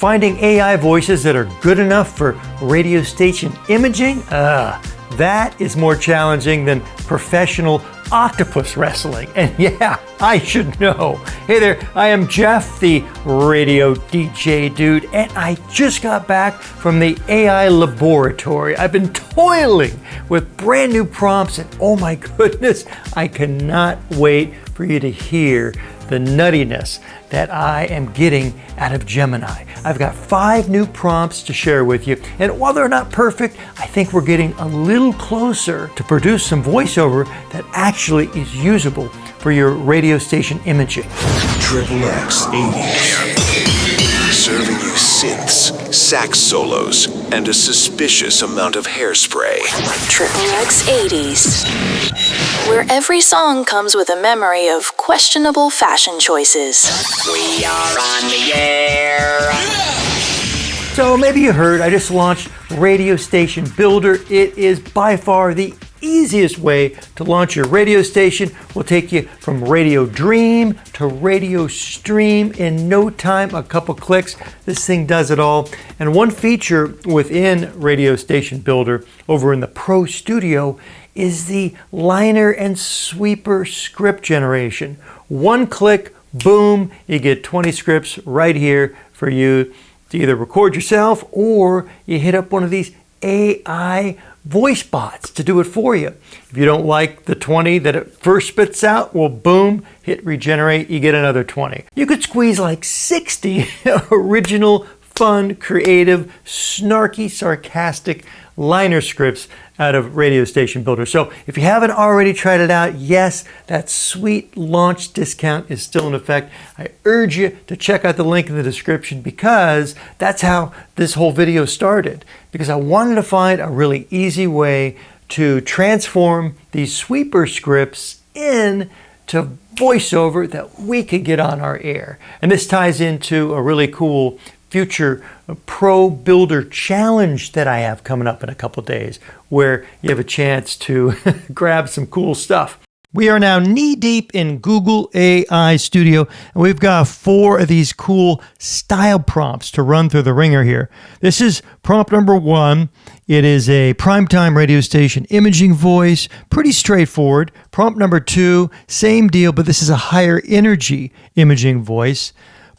Finding AI voices that are good enough for radio station imaging? That is more challenging than professional octopus wrestling. And yeah, I should know. Hey there, I am Jeff, the radio DJ dude, and I just got back from the AI laboratory. I've been toiling with brand new prompts, and oh my goodness, I cannot wait for you to hear the nuttiness that I am getting out of Gemini. I've got 5 new prompts to share with you, and while they're not perfect, I think we're getting a little closer to produce some voiceover that actually is usable for your radio station imaging. Triple X 80s. Serving you synths, sax solos, and a suspicious amount of hairspray. Triple X 80s. Where every song comes with a memory of questionable fashion choices. We are on the air. So maybe you heard I just launched Radio Station Builder. It is by far the easiest way to launch your radio station. Will take you from Radio Dream to Radio Stream in no time, a couple clicks. This thing does it all. And one feature within Radio Station Builder over in the Pro Studio is the liner and sweeper script generation. One click, boom, you get 20 scripts right here for you to either record yourself or you hit up one of these AI voice bots to do it for you. If you don't like the 20 that it first spits out, well, boom, hit regenerate, you get another 20. You could squeeze like 60 original, fun, creative, snarky, sarcastic liner scripts out of Radio Station Builder. So if you haven't already tried it out, yes, that sweet launch discount is still in effect. I urge you to check out the link in the description because that's how this whole video started. Because I wanted to find a really easy way to transform these sweeper scripts into voiceover that we could get on our air. And this ties into a really cool future Pro Builder Challenge that I have coming up in a couple days, where you have a chance to grab some cool stuff. We are now knee-deep in Google AI Studio, and we've got 4 of these cool style prompts to run through the ringer here. This is prompt number 1. It is a primetime radio station imaging voice, pretty straightforward. Prompt number 2, same deal, but this is a higher energy imaging voice.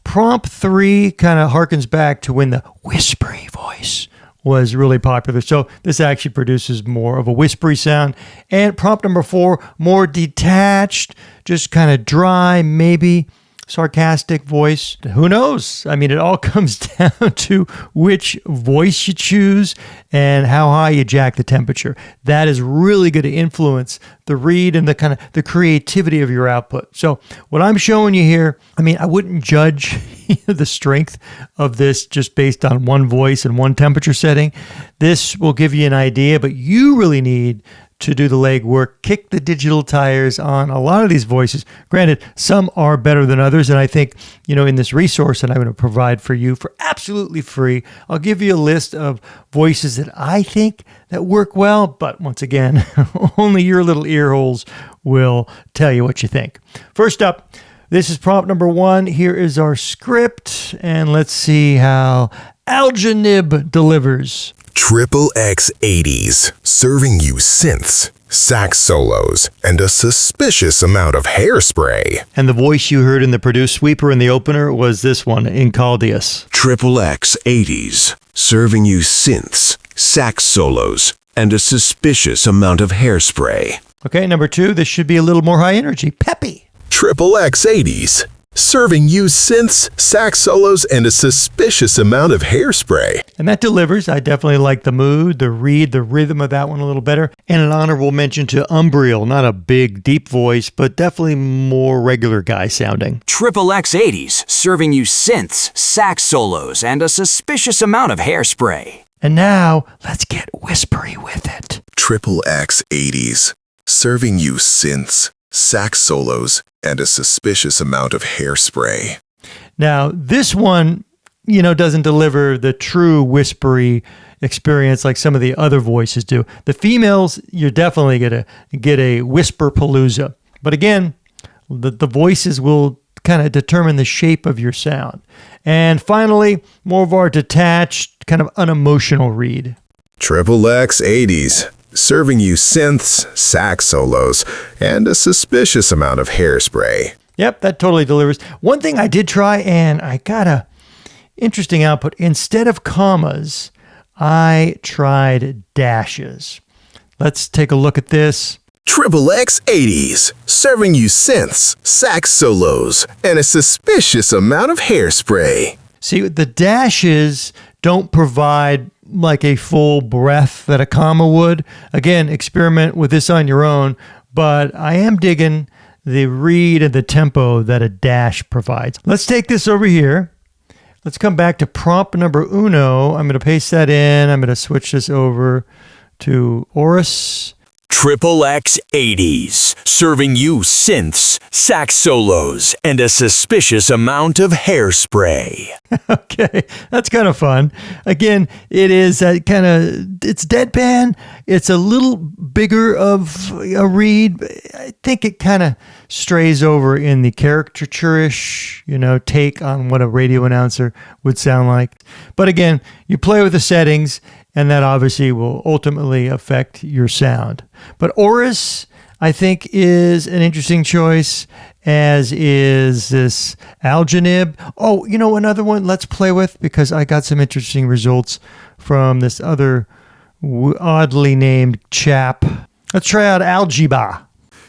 Prompt 3 kind of harkens back to when the whispery voice was really popular. So this actually produces more of a whispery sound. And prompt number 4, more detached, just kind of dry, maybe sarcastic voice. Who knows? I mean, it all comes down to which voice you choose and how high you jack the temperature. That is really going to influence the read and the kind of the creativity of your output. So what I'm showing you here, I mean, I wouldn't judge the strength of this just based on one voice and one temperature setting. This will give you an idea, but you really need to do the legwork, kick the digital tires on a lot of these voices. Granted, some are better than others, and I think, in this resource that I'm going to provide for you for absolutely free, I'll give you a list of voices that I think that work well, but once again, only your little ear holes will tell you what you think. First up, this is prompt number 1. Here is our script, and let's see how Aljanib delivers. Triple X 80s, serving you synths, sax solos, and a suspicious amount of hairspray. And the voice you heard in the produced sweeper in the opener was this one, Incaldius. Triple X 80s, serving you synths, sax solos, and a suspicious amount of hairspray. Okay, number 2, this should be a little more high energy, peppy. Triple X 80s, serving you synths, sax solos, and a suspicious amount of hairspray. And that delivers. I definitely like the mood, the read, the rhythm of that one a little better. And an honorable mention to Umbriel, not a big, deep voice, but definitely more regular guy sounding. Triple X 80s, serving you synths, sax solos, and a suspicious amount of hairspray. And now, let's get whispery with it. Triple X 80s, serving you synths, sax solos, and a suspicious amount of hairspray. Now, this one, doesn't deliver the true whispery experience like some of the other voices do. The females, you're definitely going to get a whisper palooza. But again, the voices will kind of determine the shape of your sound. And finally, more of our detached, kind of unemotional read. XXX 80s, serving you synths, sax solos, and a suspicious amount of hairspray. Yep, that totally delivers. One thing I did try, and I got a interesting output. Instead of commas, I tried dashes. Let's take a look at this. XXX 80s, serving you synths, sax solos, and a suspicious amount of hairspray. See, the dashes don't provide like a full breath that a comma would. Again, experiment with this on your own, but I am digging the read and the tempo that a dash provides. Let's take this over here. Let's come back to prompt number uno. I'm going to paste that in. I'm going to switch this over to Oris. XXX 80s, serving you synths, sax solos, and a suspicious amount of hairspray. Okay, that's kind of fun. Again, it is that kind of, it's deadpan. It's a little bigger of a read. I think it kind of strays over in the caricature-ish, take on what a radio announcer would sound like. But again, you play with the settings, and that obviously will ultimately affect your sound. But Oris, I think, is an interesting choice, as is this Algenib. Oh, another one let's play with, because I got some interesting results from this other oddly named chap. Let's try out Algiba.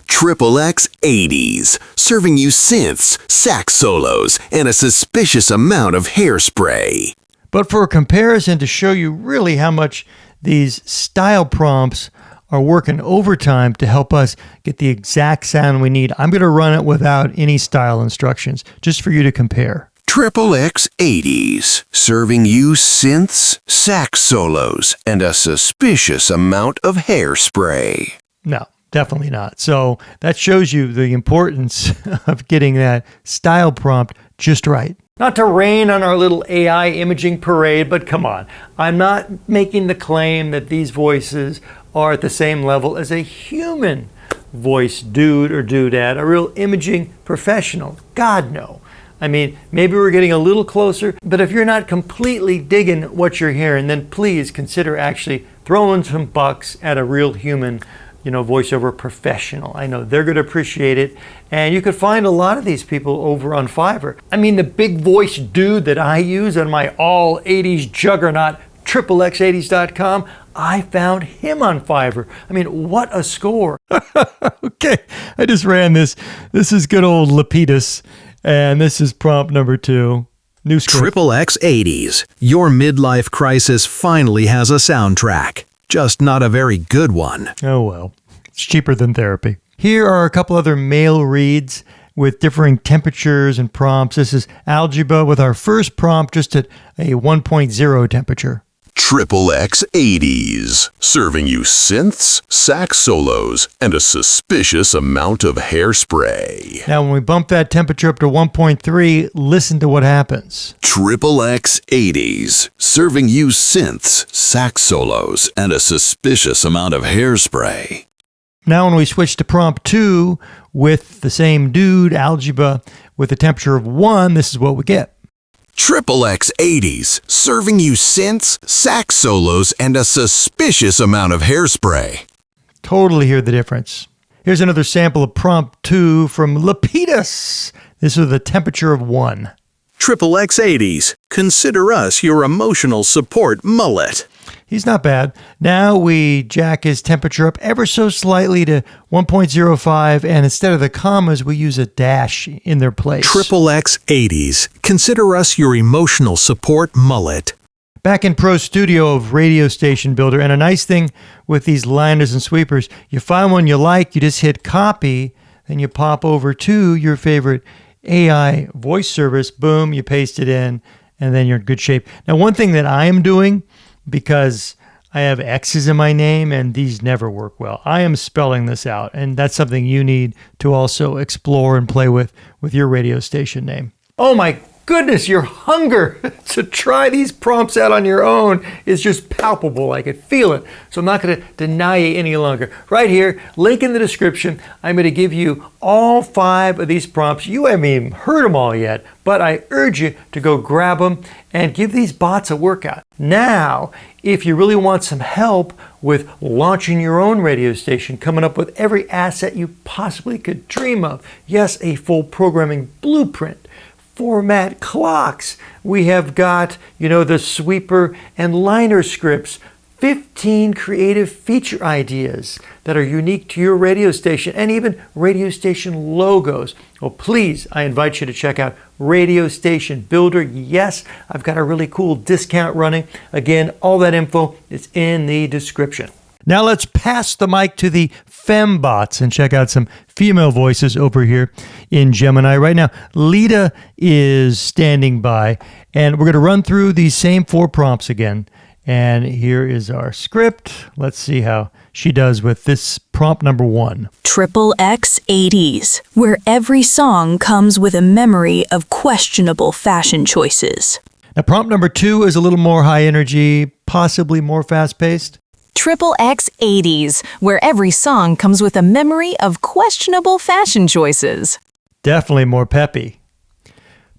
XXX 80s, serving you synths, sax solos, and a suspicious amount of hairspray. But for a comparison, to show you really how much these style prompts are working overtime to help us get the exact sound we need, I'm going to run it without any style instructions, just for you to compare. XXX 80s, serving you synths, sax solos, and a suspicious amount of hairspray. No, definitely not. So that shows you the importance of getting that style prompt just right. Not to rain on our little AI imaging parade, but come on. I'm not making the claim that these voices are at the same level as a human voice dude or dudette, a real imaging professional. God, no. I mean, maybe we're getting a little closer, but if you're not completely digging what you're hearing, then please consider actually throwing some bucks at a real human voiceover professional. I know they're going to appreciate it. And you could find a lot of these people over on Fiverr. I mean, the big voice dude that I use on my all 80s juggernaut, XXX80s.com, I found him on Fiverr. I mean, what a score. Okay, I just ran this. This is good old Lapidus. And this is prompt number 2. New script. XXX 80s, your midlife crisis finally has a soundtrack. Just not a very good one. Oh well, it's cheaper than therapy. Here are a couple other male reads with differing temperatures and prompts. This is Algebra with our first prompt just at a 1.0 temperature. XXX 80s, serving you synths, sax solos, and a suspicious amount of hairspray. Now, when we bump that temperature up to 1.3, listen to what happens. XXX 80s, serving you synths, sax solos, and a suspicious amount of hairspray. Now, when we switch to prompt 2 with the same dude, Algebra, with a temperature of 1, this is what we get. XXX 80s, serving you synths, sax solos, and a suspicious amount of hairspray. Totally hear the difference. Here's another sample of prompt 2 from Lapidus. This is the temperature of 1. XXX 80s, consider us your emotional support mullet. He's not bad. Now we jack his temperature up ever so slightly to 1.05, and instead of the commas, we use a dash in their place. XXX 80s, consider us your emotional support mullet. Back in Pro Studio of Radio Station Builder, and a nice thing with these liners and sweepers, you find one you like, you just hit copy, then you pop over to your favorite AI voice service, boom, you paste it in, and then you're in good shape. Now, one thing that I am doing, because I have X's in my name and these never work well, I am spelling this out, and that's something you need to also explore and play with your radio station name. Oh my goodness, your hunger to try these prompts out on your own is just palpable. I can feel it. So I'm not going to deny you any longer. Right here, link in the description. I'm going to give you all 5 of these prompts. You haven't even heard them all yet, but I urge you to go grab them and give these bots a workout. Now, if you really want some help with launching your own radio station, coming up with every asset you possibly could dream of, yes, a full programming blueprint, format clocks, we have got, the sweeper and liner scripts, 15 creative feature ideas that are unique to your radio station, and even radio station logos. Well, please, I invite you to check out Radio Station Builder. Yes, I've got a really cool discount running. Again, all that info is in the description. Now let's pass the mic to the fembots and check out some female voices over here in Gemini. Right now, Lita is standing by, and we're going to run through these same 4 prompts again. And here is our script. Let's see how she does with this prompt number 1. XXX 80s, where every song comes with a memory of questionable fashion choices. Now, prompt number 2 is a little more high energy, possibly more fast-paced. XXX 80s, where every song comes with a memory of questionable fashion choices. Definitely more peppy.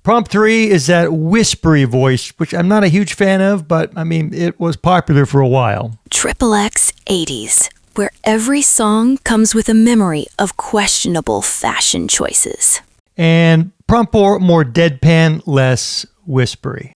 Prompt 3 is that whispery voice, which I'm not a huge fan of, but it was popular for a while. XXX 80s, where every song comes with a memory of questionable fashion choices. And prompt 4, more deadpan, less whispery.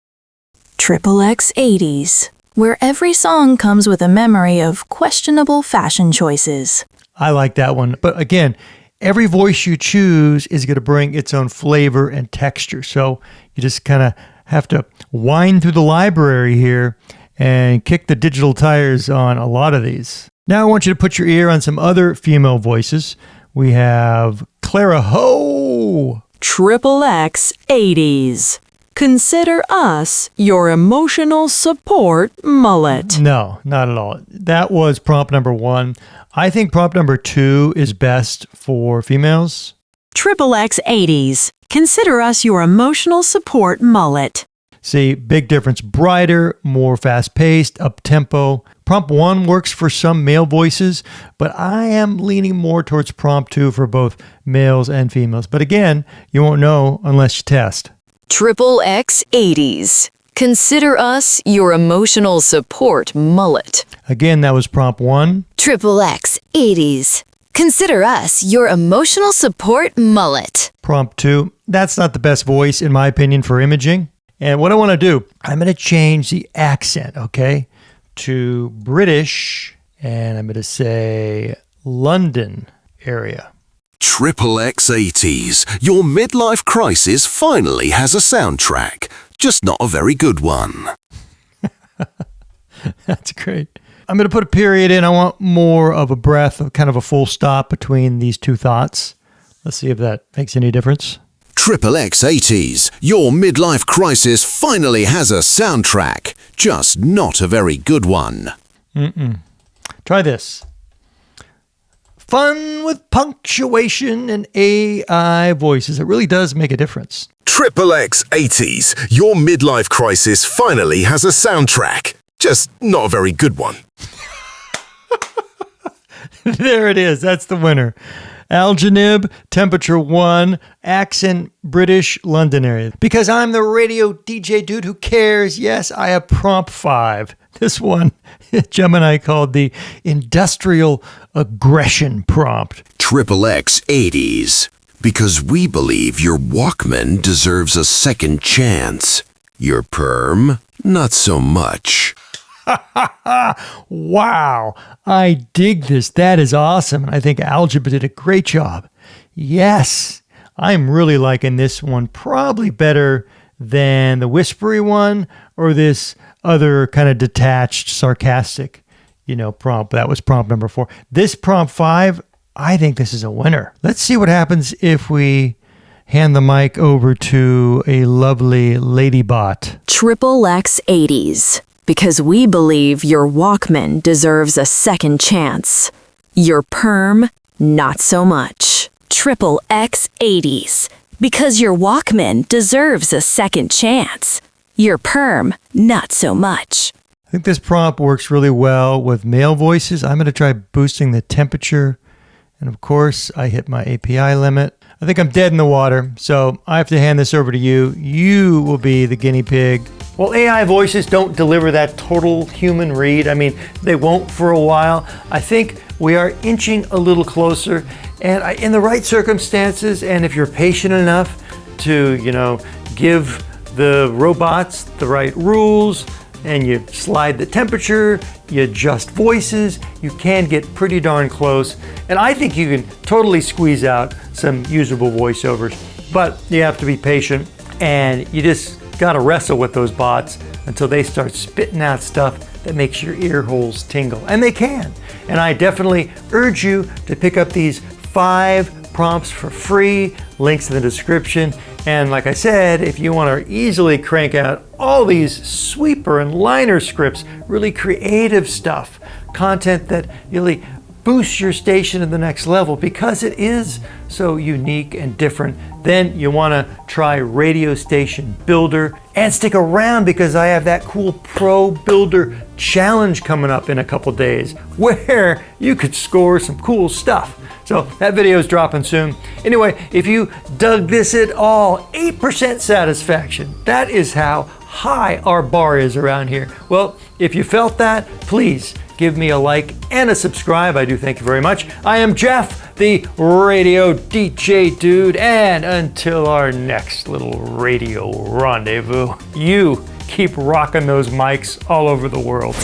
XXX 80s, where every song comes with a memory of questionable fashion choices. I like that one. But again, every voice you choose is going to bring its own flavor and texture. So you just kind of have to wind through the library here and kick the digital tires on a lot of these. Now I want you to put your ear on some other female voices. We have Clara Ho. XXX 80s. Consider us your emotional support mullet. No, not at all. That was prompt number 1. I think prompt number 2 is best for females. XXX 80s. Consider us your emotional support mullet. See, big difference. Brighter, more fast-paced, up-tempo. Prompt 1 works for some male voices, but I am leaning more towards prompt 2 for both males and females. But again, you won't know unless you test. XXX 80s. Consider us your emotional support mullet. Again, that was prompt 1. XXX 80s. Consider us your emotional support mullet. Prompt 2. That's not the best voice, in my opinion, for imaging. And what I want to do, I'm going to change the accent, okay, to British, and I'm going to say London area. XXX 80s. Your midlife crisis finally has a soundtrack, just not a very good one. That's great. I'm going to put a period in. I want more of a breath, of kind of a full stop between these 2 thoughts. Let's see if that makes any difference. XXX 80s. Your midlife crisis finally has a soundtrack, just not a very good one. Try this. Fun with punctuation and AI voices. It really does make a difference. XXX 80s. Your midlife crisis finally has a soundtrack, just not a very good one. There it is. That's the winner. Algenib, temperature 1, accent British, London area. Because I'm the radio DJ dude who cares. Yes, I have prompt 5. This one, Gemini called the industrial aggression prompt. XXX 80s. Because we believe your Walkman deserves a second chance. Your perm, not so much. Wow, I dig this. That is awesome. And I think Algebra did a great job. Yes, I'm really liking this one. Probably better than the whispery one or this other kind of detached, sarcastic, prompt. That was prompt number 4. This prompt 5, I think this is a winner. Let's see what happens if we hand the mic over to a lovely ladybot. XXX 80s. Because we believe your Walkman deserves a second chance. Your perm, not so much. XXX 80s. Because your Walkman deserves a second chance. Your perm, not so much. I think this prompt works really well with male voices. I'm going to try boosting the temperature. And of course, I hit my API limit. I think I'm dead in the water, so I have to hand this over to you. You will be the guinea pig. Well, AI voices don't deliver that total human read. I mean, they won't for a while. I think we are inching a little closer, and in the right circumstances, and if you're patient enough to, give the robots the right rules, and you slide the temperature, you adjust voices, you can get pretty darn close. And I think you can totally squeeze out some usable voiceovers, but you have to be patient, and you just gotta wrestle with those bots until they start spitting out stuff that makes your ear holes tingle. And they can. And I definitely urge you to pick up these 5 prompts for free, links in the description. And like I said, if you want to easily crank out all these sweeper and liner scripts, really creative stuff, content that really boosts your station to the next level because it is so unique and different, then you want to try Radio Station Builder. And stick around because I have that cool Pro Builder Challenge coming up in a couple days where you could score some cool stuff. So that video is dropping soon. Anyway, if you dug this at all, 8% satisfaction. That is how high our bar is around here. Well, if you felt that, please give me a like and a subscribe. I do thank you very much. I am Jeff, the Radio DJ dude, and until our next little radio rendezvous, you keep rocking those mics all over the world.